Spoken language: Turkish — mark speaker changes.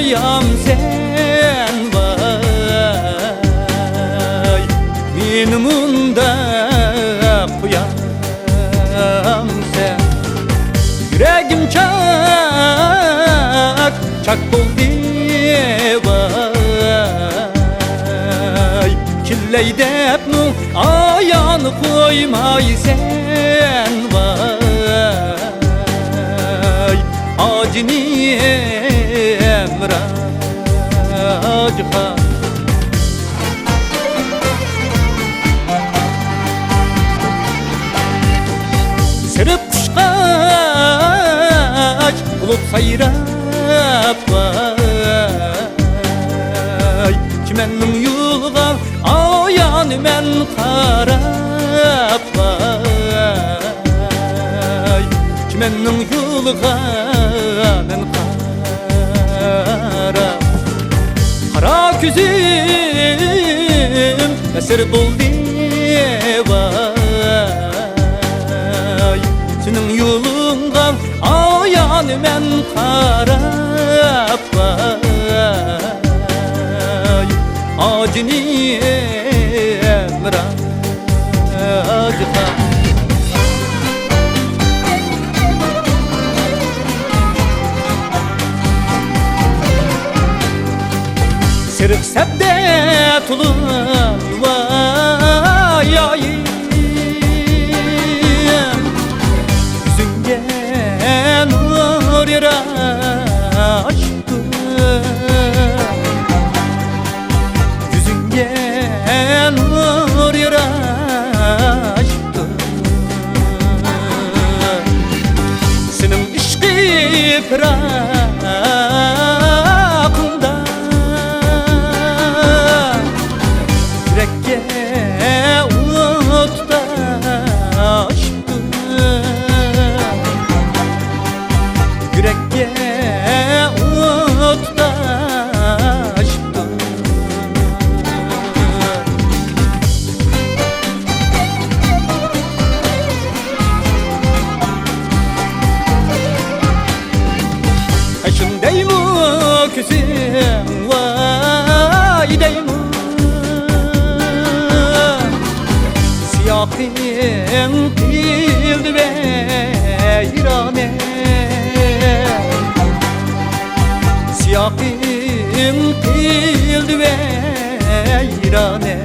Speaker 1: koyam sen vay. Men munda koyam sen. Yüreğim çak boldi vay. Killey depnu ayağını koymay sen vay. Acını emracıha sırıp kuşkaç bulup sayrap vay. Çimennin yolga ayağını men karap vay. Çimennin yolga men karap. Kara küzüm esir buldi vay. Senin yolunga ayağını men karap vay. Acını emracıha sırık sebde tulun vay ayım. Yüzünge nur yaraştı, yüzünge nur yaraştı. Senin işki firakında yürekge umut taştı. Yürekge umut taştı. Kaşın deymu küsüm vay deymu. Siyahım kildi beyrane, siyahım kildi beyrane.